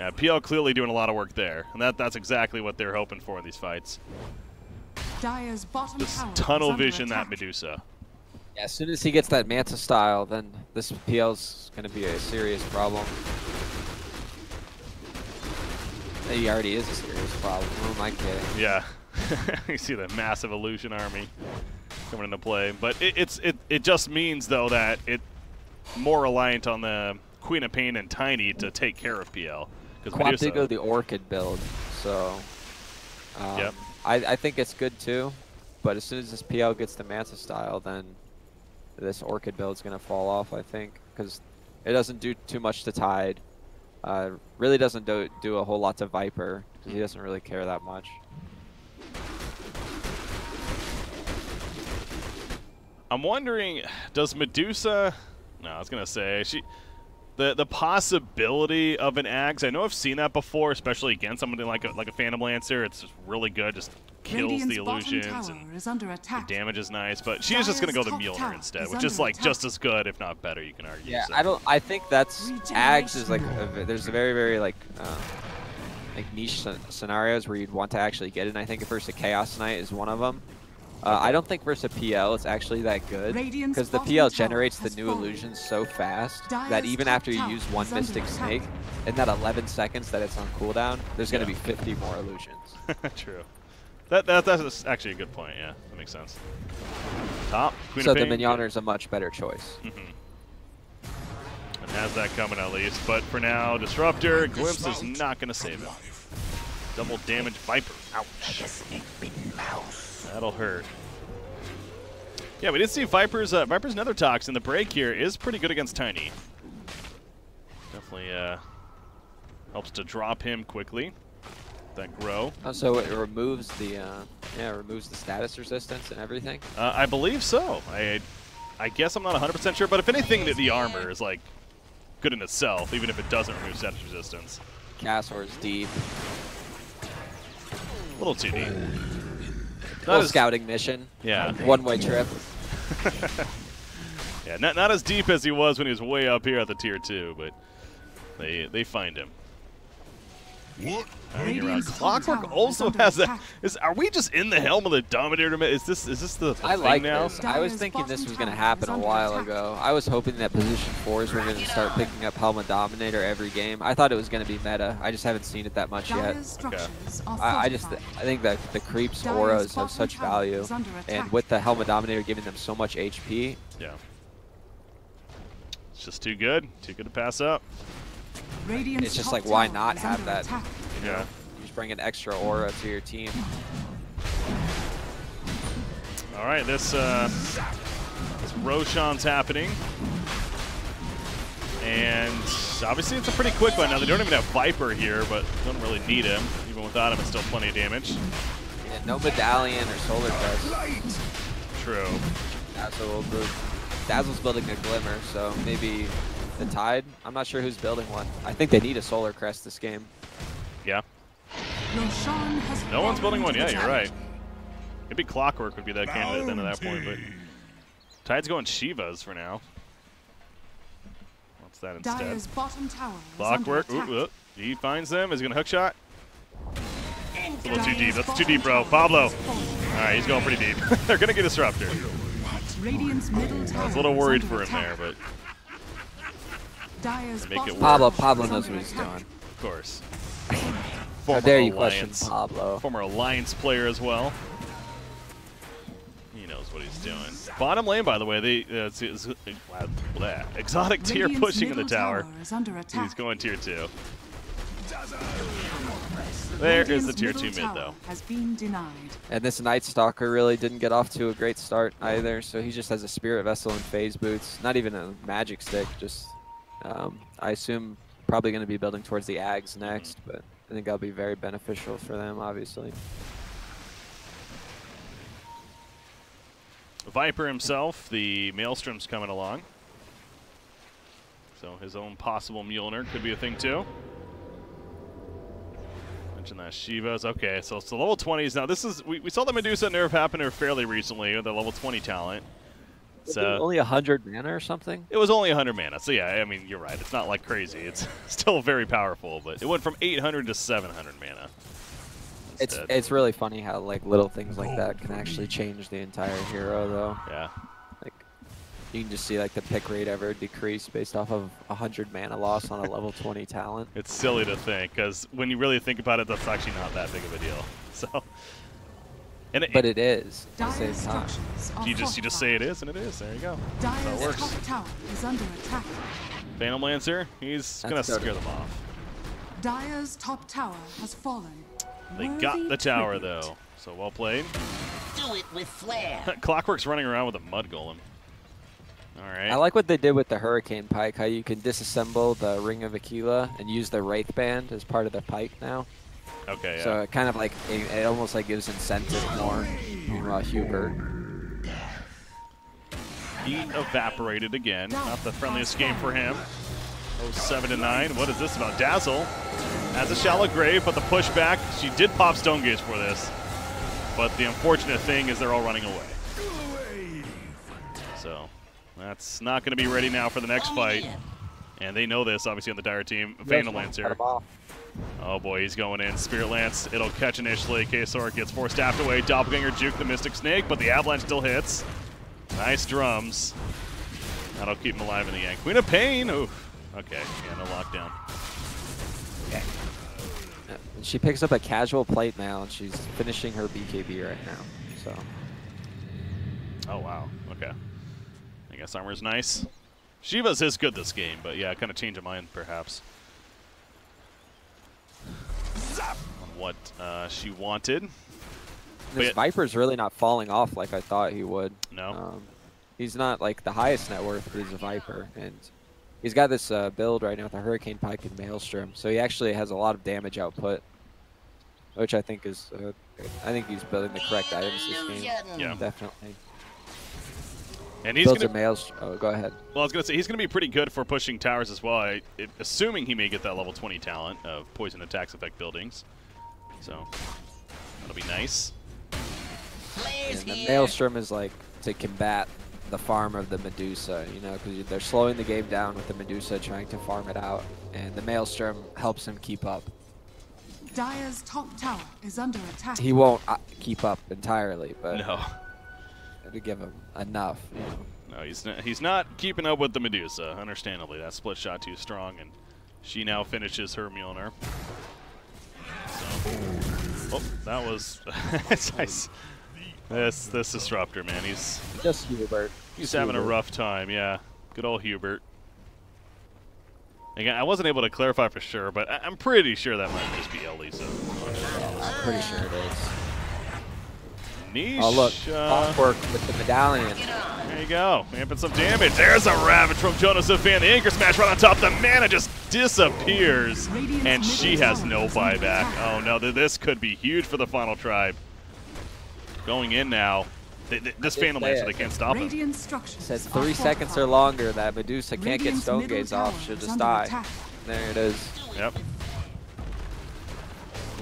Yeah, PL clearly doing a lot of work there, and that's exactly what they're hoping for in these fights. Dire's bottom Just tower tunnel is under vision that attack. Medusa. Yeah, as soon as he gets that Manta style, then this PL's going to be a serious problem. He already is a serious problem. Who am I kidding? Yeah, you see the massive illusion army coming into play, but it just means though that it's more reliant on the Queen of Pain and Tiny to take care of PL. Quad did go the Orchid build, so yep. I think it's good too. But as soon as this PL gets the Manta style, then this Orchid build is going to fall off, I think, because it doesn't do too much to Tide. Really doesn't do a whole lot to Viper, because he doesn't really care that much. I'm wondering, does Medusa? No, I was gonna say the possibility of an Axe. I know I've seen that before, especially against somebody like a Phantom Lancer. It's just really good, just kills Radiant's the bottom illusions, tower and is under the attack. damage is nice. But she is just gonna go the Top Mjolnir tower instead, is which is under like attack. just as good, if not better. You can argue. Yeah, so. I think that's Ags is like Regeneration. there's a very like niche scenarios where you'd want to actually get it. And I think versus a Chaos Knight is one of them. I don't think versus a PL it's actually that good, Radiant's because the bottom PL tower generates the has new fallen. illusions so fast that Dire's even top after you tower use one is under Mystic attack. Snake, in that 11 seconds that it's on cooldown, there's going to be 50 more illusions. True. That's actually a good point. Yeah, that makes sense. Top Queen So of the Pain, Mjolnir is a much better choice. and has that coming at least. But for now, Disruptor Glimpse is not going to save him. Double damage Viper. Ouch. That'll hurt. Yeah, we did see Viper's Nether Tox in the break here is pretty good against Tiny. Definitely helps to drop him quickly. That grow. Oh, so it removes the removes the status resistance and everything. I believe so. I guess I'm not 100% sure, but if anything, the armor is like good in itself, even if it doesn't remove status resistance. Castor is deep. A little too deep. Little scouting mission. Yeah. One-way trip. Yeah, not as deep as he was when he was way up here at the tier 2, but they find him. What? Hanging around. Radiant's top Clockwork tower also is under has a. attack. Are we just in the helm of the Dominator? Is this the I thing like now? this. I was Dire's thinking this bottom was going to tower happen is a under while attack. ago. I was hoping that position 4s were going to start picking up Helmet Dominator every game. I thought it was going to be meta. I just haven't seen it that much yet. Dire's structures are I fortified. think that the creeps Dire's auras have bottom such tower value, is under and attack. with the Helmet Dominator giving them so much HP, Yeah. It's just too good. Too good to pass up. Radiant's it's just top like, why tower not is have under that? attack. Yeah. You just bring an extra aura to your team. All right, this Roshan's happening. And obviously it's a pretty quick one. Now, they don't even have Viper here, but don't really need him. Even without him, it's still plenty of damage. Yeah, no Medallion or Solar Crest. True. Dazzle's building a Glimmer, so maybe the Tide. I'm not sure who's building one. I think they need a Solar Crest this game. Yeah. Roshan has No one's building one fallen yet, to you're right. challenge. Maybe Clockwork would be that candidate then at that point, but Tide's going Shivas for now. What's that instead? Dire's bottom tower is Clockwork. under attack. Ooh, he finds them. Is he going to hook shot? Into A little too Dire's deep. That's too bottom deep, bro. tower Pablo. has fallen. All right, he's going pretty deep. They're going to get Disruptor. Radiant's middle tower I was a little worried is for under him there, attack. but Dire's Make it bottom work. Pablo tower is knows under what he's attack. doing. of course. How dare you question Pablo? Former Alliance player as well. He knows what he's doing. Bottom lane, by the way, exotic tier Radiant's pushing in the middle tower. is under attack. He's going tier 2. There is the Radiant's tier middle 2 mid, tower though. has been denied. And this Night Stalker really didn't get off to a great start either, so he just has a Spirit Vessel and Phase Boots. Not even a Magic Stick, just, I assume, probably going to be building towards the Ags next, but I think that'll be very beneficial for them, obviously. Viper himself, the Maelstrom's coming along. So his own possible Mjolnir could be a thing, too. Mentioned that Shiva's. Okay, so it's the level 20s. Now, this is, we saw the Medusa nerf happen here fairly recently with the level 20 talent. So Only 100 mana or something? it was only 100 mana. So, yeah, I mean, you're right. It's not like crazy. It's still very powerful, but it went from 800 to 700 mana. instead. It's really funny how like little things like that can actually change the entire hero, though. Yeah. Like you can just see like the pick rate ever decrease based off of 100 mana loss on a level 20 talent. It's silly to think, because when you really think about it, that's actually not that big of a deal. So, But it is at the Dire's same time. structures are you just say it is, and it is. There you go. That's how it Dire's works. top tower is under attack. Phantom Lancer, he's gonna That's scare them off. Dire's top tower has fallen. They got Worthy the tower tribute. though, so well played. Do it with flair. Clockwork's running around with a mud golem. All right. I like what they did with the Hurricane Pike, how you can disassemble the Ring of Aquila and use the Wraith Band as part of the Pike now. Okay. Yeah. So it kind of like, it almost like gives incentive more. Meanwhile, Hubert. He evaporated again. Not the friendliest game for him. Oh, 7-9. What is this about? Dazzle has a shallow grave, but the pushback. She did pop Stone Gaze for this. But the unfortunate thing is they're all running away. So that's not going to be ready now for the next fight. And they know this, obviously, on the Dire team. Phantom Lancer. Oh boy, he's going in. Spirit Lance, it'll catch initially. Kesor gets forced staffed away. Doppelganger juke the Mystic Snake, but the Avalanche still hits. Nice drums. That'll keep him alive in the end. Queen of Pain. Oof. Okay, yeah, no lockdown. She picks up a casual plate mail and she's finishing her BKB right now. So. Oh wow. Okay. I guess armor's nice. Shiva's is good this game, but yeah, kind of change of mind perhaps. On what she wanted. This Viper's really not falling off like I thought he would. No. He's not like the highest net worth, but he's a Viper. And he's got this build right now with a Hurricane Pike and Maelstrom. So he actually has a lot of damage output, which I think is, I think he's building the correct items this game. Yeah. Definitely. And he's Builds gonna, a Maelstrom. Oh, go ahead. well, I was gonna say he's gonna be pretty good for pushing towers as well. Assuming he may get that level 20 talent of poison attacks affect buildings. So that'll be nice. And the Maelstrom is like to combat the farm of the Medusa, you know, because they're slowing the game down with the Medusa trying to farm it out, and the Maelstrom helps him keep up. Dire's top tower is under attack. He won't keep up entirely, but No. to give him enough. You know. No, he's not keeping up with the Medusa, understandably. That split shot too strong, and she now finishes her Mjolnir. So, oh, that was nice. This Disruptor, man, he's Just Hubert. He's having a rough time, yeah. Good old Hubert. Again, I wasn't able to clarify for sure, but I'm pretty sure that might just be Elisa. I'm pretty sure it is. Niche. Oh look, Clockwork with the medallion. There you go, amping some damage. There's a Ravage from Joseph, and the Anchor Smash right on top. The mana just disappears, and she has no buyback. Oh no, this could be huge for the final tribe. Going in now. This Phantom Lancer, they can't stop him. Radiant structures Said are 3 seconds or fortified. longer that Medusa can't get Radiant's Stone middle Gaze tower off. She'll is just under die. attack. There it is. Yep.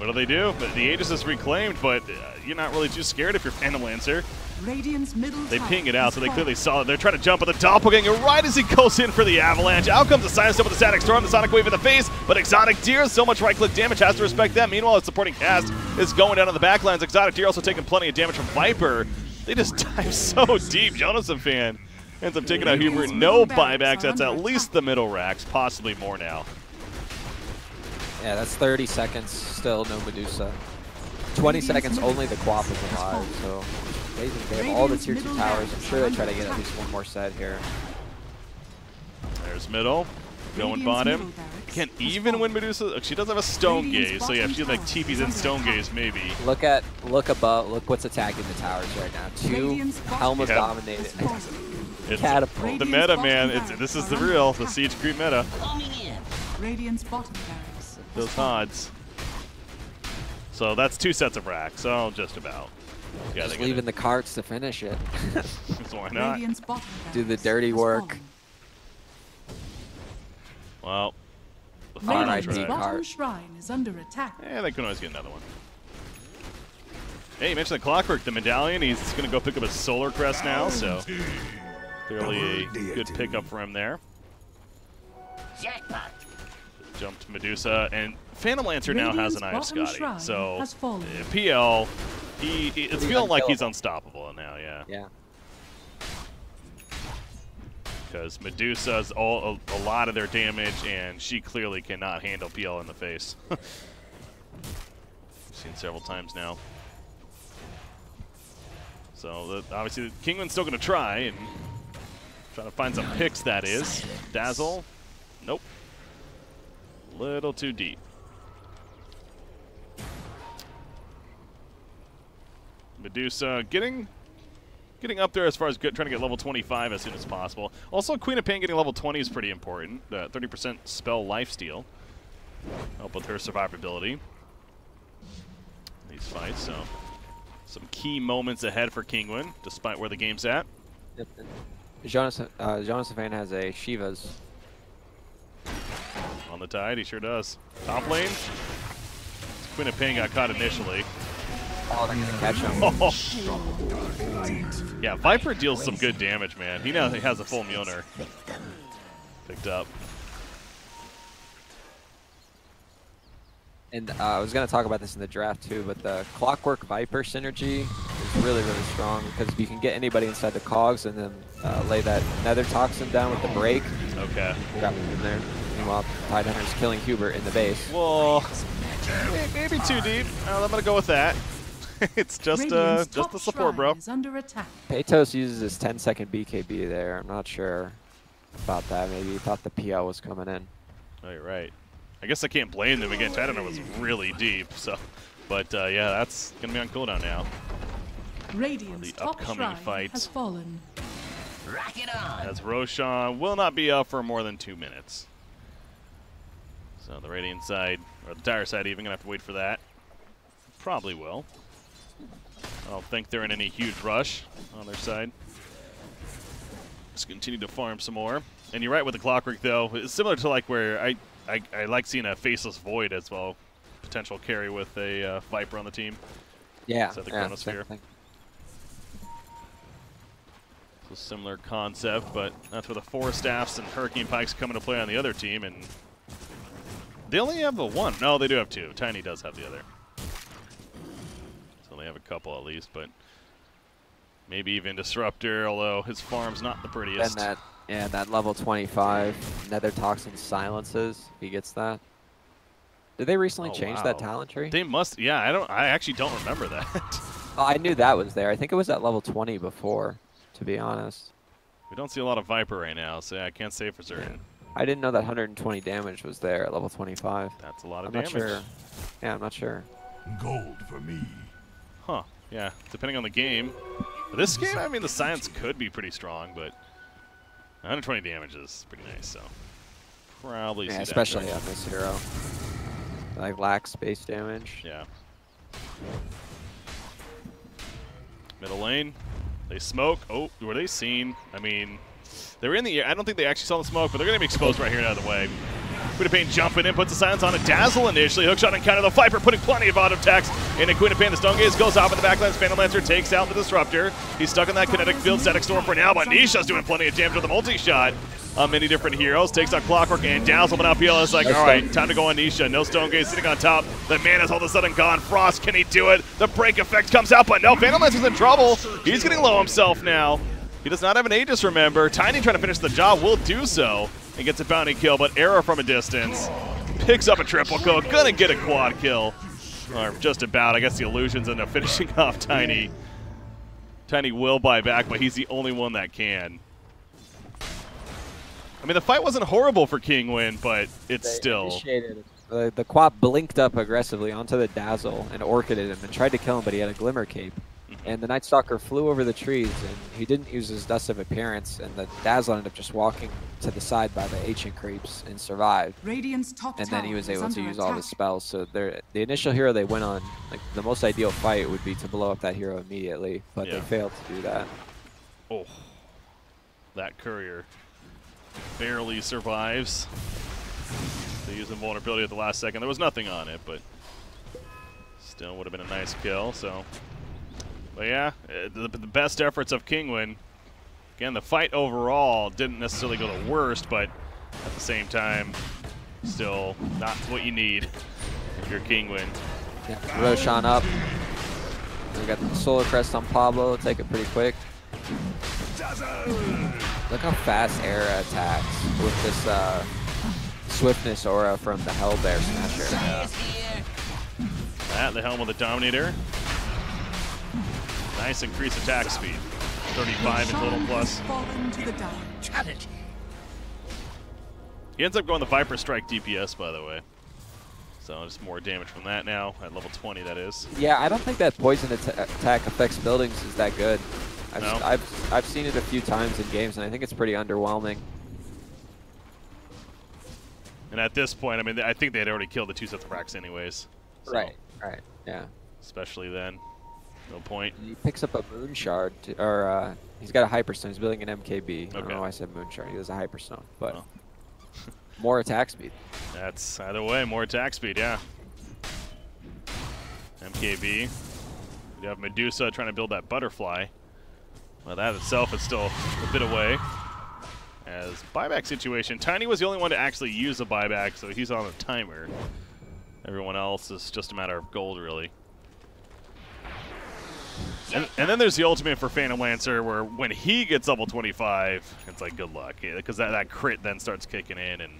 What do? The Aegis is reclaimed, but you're not really too scared if you're Phantom Lancer. Radiant's middle They tower ping it out, is so they falling. clearly saw it. They're trying to jump on the Doppelganger right as he goes in for the Avalanche. Out comes the Silent Stone with the Static Storm, the Sonic Wave in the face, but Exotic Deer, so much right-click damage, has to respect that. Meanwhile, his supporting cast is going down on the backlines. Exotic Deer also taking plenty of damage from Viper. They just dive so deep. Jonathan Fan ends up taking out Hubert. No buybacks. That's at least the middle racks, possibly more now. Yeah, that's 30 seconds. Still no Medusa. 20 seconds only the Quap is alive. So they have all the tier 2 towers. I'm sure they try to get at least one more set here. There's middle. Going bottom. Can't even win Medusa. She does have a Stone Gaze, so yeah, if she like TP's in Stone Gaze, maybe. Look above. Look what's attacking the towers right now. 2 Helmets dominated. It's Catapult. the meta, man. This is the real, the Siege Creep meta. Coming in. Radiant's bottom barracks. Those odds. So that's 2 sets of racks, so just about. Yeah, Just leaving the carts to finish it. So why not? Radiant's bottom Do the barracks dirty has work. fallen. Well, the final Radiant's RIP try. bottom cart. shrine is under attack. Yeah, they can always get another one. Hey, you mentioned the Clockwork, the medallion. He's going to go pick up his Solar Crest now, so clearly a good pickup for him there. Jackpot. Jumped Medusa, and Phantom Lancer now has an Eye of Radiant's bottom Scotty. shrine So has fallen. PL, it's Pretty feeling like he's unkillable. unstoppable now, yeah. Yeah. Because Medusa's a lot of their damage, and she clearly cannot handle PL in the face. Seen several times now. So obviously, Kinguin's still going to try and try to find some picks. That is Dazzle. Nope. Little too deep. Medusa getting up there as far as trying to get level 25 as soon as possible. Also, Queen of Pain getting level 20 is pretty important. 30% spell lifesteal. Help with her survivability. These fights, so some key moments ahead for Kinguin, despite where the game's at. Yep. Jonas Savannah has a Shiva's. On the tide, he sure does. Top lane, Queen of Pain got caught initially. Oh, they're gonna catch him. Yeah, Viper deals some good damage, man. He now has a full Mjolnir picked up. And I was going to talk about this in the draft too, but the Clockwork Viper synergy is really, really strong because you can get anybody inside the cogs and then lay that Nether Toxin down with the break. Okay. Grab him in there. Meanwhile, Tidehunter's killing Hubert in the base. Well, maybe too deep. I'm gonna go with that. It's just Radiant's the top support, bro. shrine is under attack. Peytos uses his 10-second BKB there. I'm not sure about that. Maybe he thought the PL was coming in. Oh, you're right. I guess I can't blame them again. Tidehunter was really deep, so. But yeah, that's gonna be on cooldown now. Radiant's The top upcoming shrine fights. has fallen. Rock it on. As Roshan will not be up for more than 2 minutes. So the Radiant side, or the Dire side even, gonna have to wait for that. Probably will. I don't think they're in any huge rush on their side. Just continue to farm some more. And you're right with the Clockwork, though. It's similar to like where I like seeing a Faceless Void as well. Potential carry with a Viper on the team. Yeah, So the yeah, Chronosphere. same thing. It's a similar concept, but that's where the Forest Staffs and Hurricane Pikes come into play on the other team. And they only have the one. No, they do have 2. Tiny does have the other. So they have a couple at least, but maybe even Disruptor, although his farm's not the prettiest. And that level 25 Nether Toxin silences. If he gets that. Did they recently change that wow. talent tree? They must. Yeah, I actually don't remember that. Oh, I knew that was there. I think it was at level 20 before, to be honest. We don't see a lot of Viper right now, so I can't say for certain. I didn't know that 120 damage was there at level 25. That's a lot of I'm damage. not sure. Yeah, I'm not sure. Gold for me. Huh. Yeah, depending on the game. For this game, I mean, the science could be pretty strong, but 120 damage is pretty nice, so probably see Yeah, that especially going. on this hero. Like lacks base damage. Yeah. Middle lane. They smoke. Oh, were they seen? I mean, they were in the air. I don't think they actually saw the smoke, but they're going to be exposed right here and out of the way. Queen jumping in, puts the silence on a Dazzle initially. Hookshot and counter the Viper, putting plenty of auto attacks into Queen. The Stone Gaze goes off in the backline. Phantom Lancer takes out the Disruptor. He's stuck in that kinetic field. Static Storm for now, but Nisha's doing plenty of damage with a multi-shot on many different heroes. Takes out Clockwork and Dazzle, but now PL is like, all right, time to go on Nisha. No Stone Gaze sitting on top. The mana's all of a sudden gone. Frost, can he do it? The break effect comes out, but no, Phantom Lancer's in trouble. He's getting low himself now. He does not have an Aegis, remember. Tiny trying to finish the job, will do so, and gets a bounty kill, but Arrow from a distance picks up a triple kill, gonna get a quad kill. Or just about, I guess the illusions end up finishing off Tiny. Tiny will buy back, but he's the only one that can. I mean, the fight wasn't horrible for Kinguin, but it's still... The Quap blinked up aggressively onto the Dazzle and orchided him and tried to kill him, but he had a Glimmer Cape. And the Night Stalker flew over the trees, and he didn't use his Dust of Appearance, and the Dazzle ended up just walking to the side by the Ancient Creeps and survived. Radiant's top And then he was tower is able to under use all his attack. spells. So the initial hero they went on, like the most ideal fight would be to blow up that hero immediately, but Yeah. they failed to do that. Oh, that courier barely survives. They use invulnerability at the last second. There was nothing on it, but still would have been a nice kill. So, but yeah, the best efforts of Kinguin. Again, the fight overall didn't necessarily go the worst, but at the same time, still not what you need if you're Kinguin. Yeah, Roshan up. We got the Solar Crest on Pablo. Take it pretty quick. Look how fast Era attacks with this Swiftness aura from the Hellbear Smasher. Yeah. That, the Helm of the Dominator. Nice increased attack speed. 35 in total plus. Fallen to the down. He ends up going the Viper Strike DPS, by the way. So just more damage from that now, at level 20 that is. Yeah, I don't think that poison attack affects buildings is that good. No? I've seen it a few times in games, and I think it's pretty underwhelming. And at this point, I mean, I think they had already killed the 2 sets of racks anyways. So, Right, yeah. especially then. No point. He picks up a Moon Shard, or he's got a Hyperstone. He's building an MKB. I don't Okay. know why I said Moon Shard. He has a Hyperstone, but Well. more attack speed. That's either way, more attack speed, yeah. MKB. You have Medusa trying to build that butterfly. Well, that itself is still a bit away. As buyback situation, Tiny was the only one to actually use a buyback, so he's on a timer. Everyone else is just a matter of gold, really. And then there's the ultimate for Phantom Lancer, where when he gets level 25, it's like good luck, because that crit then starts kicking in, and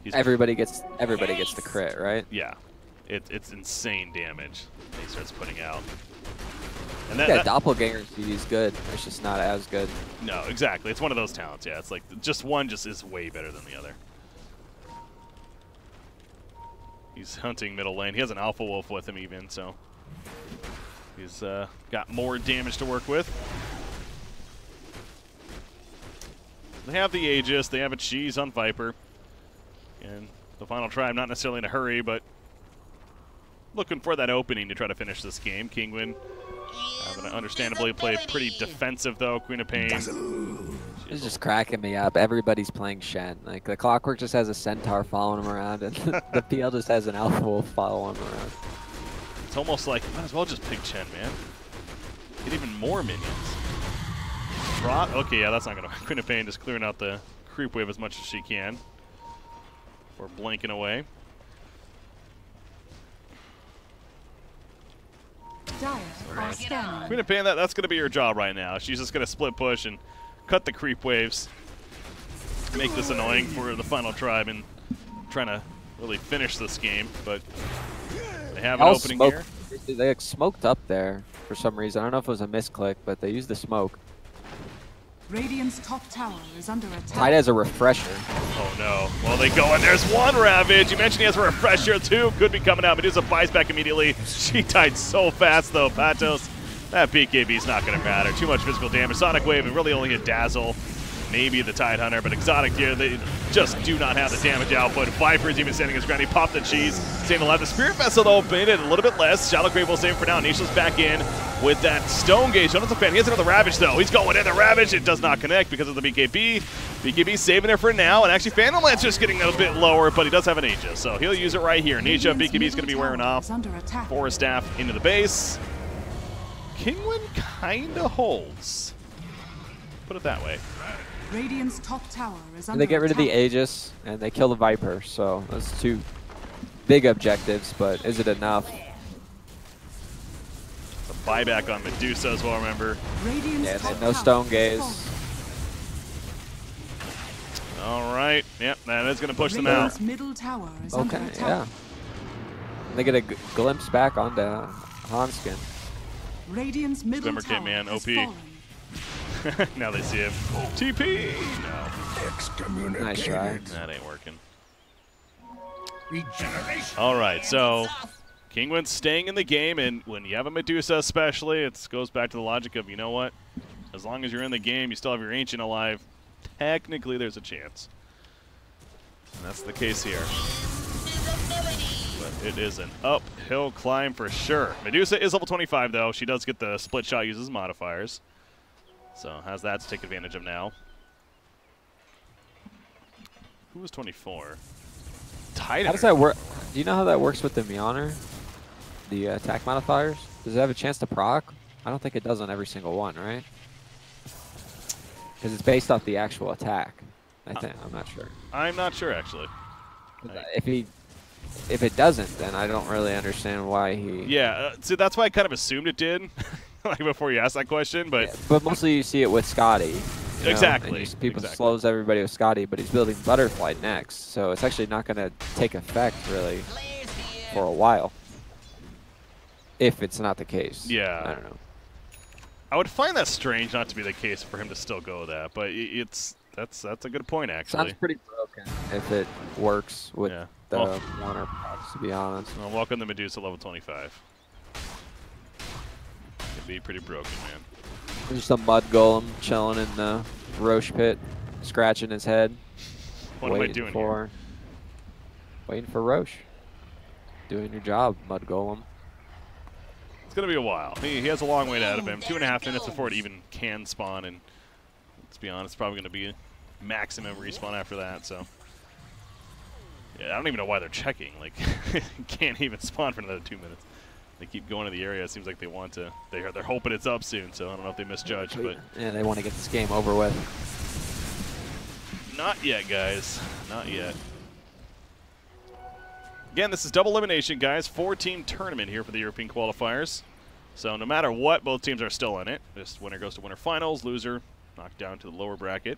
he's Everybody gets the crit, right? yeah, it's insane damage that he starts putting out. And Yeah, Doppelganger CD is good. It's just not as good. no, exactly. It's one of those talents. Yeah, it's like just one just is way better than the other. He's hunting middle lane. He has an Alpha Wolf with him even, so he's got more damage to work with. They have the Aegis. They have a cheese on Viper. And the final tribe, not necessarily in a hurry, but looking for that opening to try to finish this game. Kinguin going to understandably play pretty defensive, though. Queen of Pain. It's just cracking me up. Everybody's playing Shen. Like, the Clockwork just has a Centaur following him around, and the PL just has an Alpha Wolf following him around. It's almost like, might as well just pick Chen, man. Get even more minions. Trot? Okay, yeah, that's not going to... Queen of Pain just clearing out the creep wave as much as she can. Or blanking away. Dire are scanning. Queen of Pain, that's going to be her job right now. She's just going to split push and cut the creep waves. Make this annoying for the final tribe and trying to really finish this game. But they have an opening here. They like, smoked up there for some reason. I don't know if it was a misclick, but they used the smoke. Radiant's top tower is under attack. Tide has a refresher. Oh no. Well, they go, and there's one Ravage. You mentioned he has a refresher, too. Could be coming out. Medusa buys back immediately. She died so fast, though. Patos, that BKB's not going to matter. Too much physical damage. Sonic Wave, and really only a Dazzle. Maybe the Tide Hunter, but Exotic here, just do not have the damage output. Viper's even standing his ground. He popped the cheese, staying alive. The Spirit Vessel, though, made it a little bit less. Shadow Grave will save for now. Nisha's back in with that Stone Gauge. Jonathan's a fan. He has another Ravage, though. He's going in the Ravage. It does not connect because of the BKB. BKB saving it for now, and actually Phantom Lance just getting a bit lower, but he does have an Aegis, so he'll use it right here. Nisha, BKB is going to be wearing off. Forest Staff into the base. Kinguin kind of holds. Put it that way. Radiant's top tower is under They get rid of the attack. Aegis, and they kill the Viper, so that's 2 big objectives, but is it enough? The buyback on Medusa as well, remember. Radiant's Yeah, top they no tower Stone is Gaze. falling. All right. Yep, that is going to push them out. Radiant's middle tower is under Okay, attack. yeah. They get a glimpse back onto Hanskin. Radiant's middle Swimmer tower Kit, man, has OP. fallen. Now they see him. TP! No, Excommunicated. Nice try. that ain't working. Regeneration. All right, so Kinguin's staying in the game, and when you have a Medusa especially, it goes back to the logic of, you know what? As long as you're in the game, you still have your Ancient alive. Technically, there's a chance. And that's the case here. But it is an uphill climb for sure. Medusa is level 25, though. She does get the split shot, uses modifiers. So has that to take advantage of now. Who was 24? Titan. How does that work? Do you know how that works with the Mjolnir? The attack modifiers? Does it have a chance to proc? I don't think it does on every single one, right? Because it's based off the actual attack. I think. I'm not sure. I'm not sure, actually. If it doesn't, then I don't really understand why he. Yeah, see, that's why I kind of assumed it did, like before you asked that question. But Yeah, but mostly you see it with Scotty. You know, Exactly, and people exactly. slows everybody with Scotty, but he's building Butterfly next, so it's actually not going to take effect really for a while. If it's not the case. Yeah. I don't know. I would find that strange not to be the case for him to still go with that. But that's a good point, actually. Sounds pretty broken if it works with Yeah. the Well- Warner procs, to be honest. Well, welcome to Medusa level 25. Could be pretty broken, man. There's just a mud golem chilling in the Roche pit, scratching his head. What am I doing here? Waiting for Roche. Doing your job, mud golem. It's going to be a while. He has a long way out of him. 2.5 minutes before it even can spawn. And let's be honest, it's probably going to be maximum respawn after that. So, yeah, I don't even know why they're checking. Like, can't even spawn for another 2 minutes. They keep going to the area. It seems like they want to. They're hoping it's up soon. So I don't know if they misjudged, but Yeah, they want to get this game over with. not yet, guys. Not yet. Again, this is double elimination, guys. 4-team tournament here for the European qualifiers. So no matter what, both teams are still in it. This winner goes to winter finals. Loser knocked down to the lower bracket.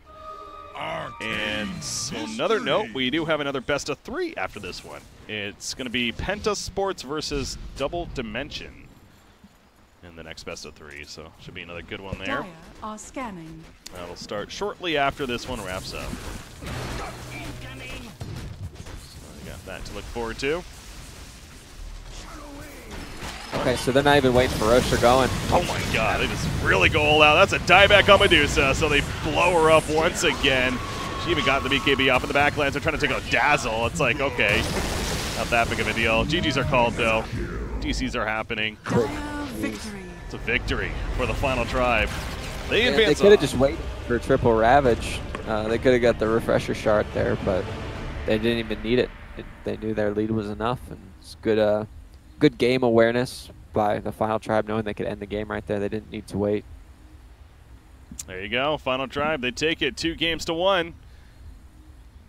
And so another note, we do have another best of 3 after this one. It's going to be Penta Sports versus Double Dimension in the next best of 3. So should be another good one there. Dire are scanning. That'll start shortly after this one wraps up. We got that to look forward to. Okay, so they're not even waiting for Roche. They're going. Oh my god, they just really go all out. That's a dieback on Medusa, so they blow her up once again. She even got the BKB off in the backlands. They're trying to take out Dazzle. It's like, okay, not that big of a deal. GGs are called, though. DCs are happening. Dire victory. It's a victory for the final tribe. They Yeah, advance they could have on. just waited for triple Ravage. They could have got the refresher shard there, but they didn't even need it. They knew their lead was enough, and it's good. Good game awareness by the final tribe, knowing they could end the game right there. They didn't need to wait. There you go, final tribe. They take it 2-1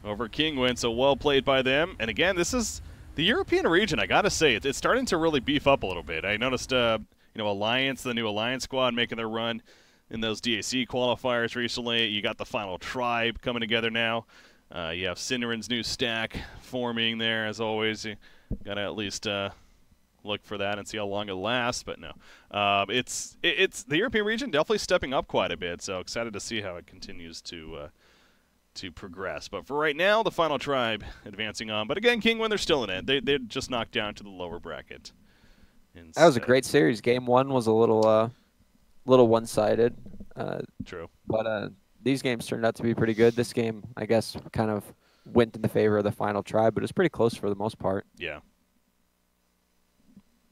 over Kinguin, so well played by them. And again, this is the European region. I gotta say, it's starting to really beef up a little bit. I noticed, Alliance, the new Alliance squad, making their run in those DAC qualifiers recently. You got the final tribe coming together now. You have Cinderen's new stack forming there, as always. You gotta at least look for that and see how long it lasts. But no, it's the European region definitely stepping up quite a bit. So excited to see how it continues to progress. But for right now, the final tribe advancing on. But again, Kinguin, they're still in it. They just knocked down to the lower bracket. That was a great series. Game 1 was a little one-sided. True. But these games turned out to be pretty good. This game, I guess, kind of went in the favor of the final tribe, but it was pretty close for the most part. Yeah.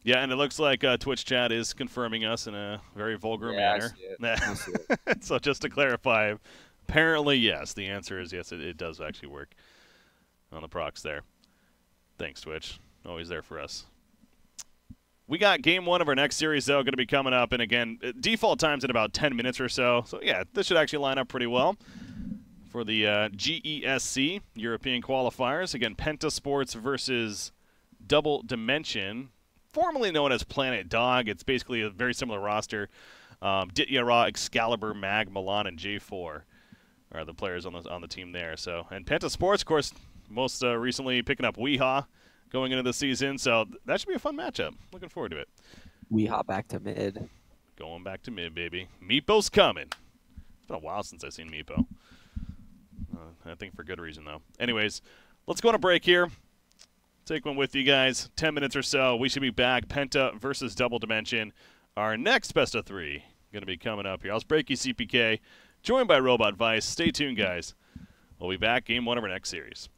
Yeah, and it looks like Twitch chat is confirming us in a very vulgar manner. I see it. So just to clarify, apparently yes. The answer is yes. It does actually work on the procs there. Thanks, Twitch. Always there for us. We got game 1 of our next series, though, going to be coming up. And again, default time's in about 10 minutes or so. So, yeah, this should actually line up pretty well for the GESC European qualifiers. Again, Pentasports versus Double Dimension, formerly known as Planet Dog. It's basically a very similar roster. Ditya Ra, Excalibur, Mag, Milan, and J4 are the players on the team there. So, and Pentasports, of course, most recently picking up Weehaw going into the season, so that should be a fun matchup. Looking forward to it. We hop back to mid. Going back to mid, baby. Meepo's coming. It's been a while since I've seen Meepo. I think for good reason, though. Anyways, let's go on a break here. Take one with you guys. 10 minutes or so. We should be back. Penta versus Double Dimension. Our next best of 3 going to be coming up here. I'll break you CPK, joined by Robot Vice. Stay tuned, guys. We'll be back. Game 1 of our next series.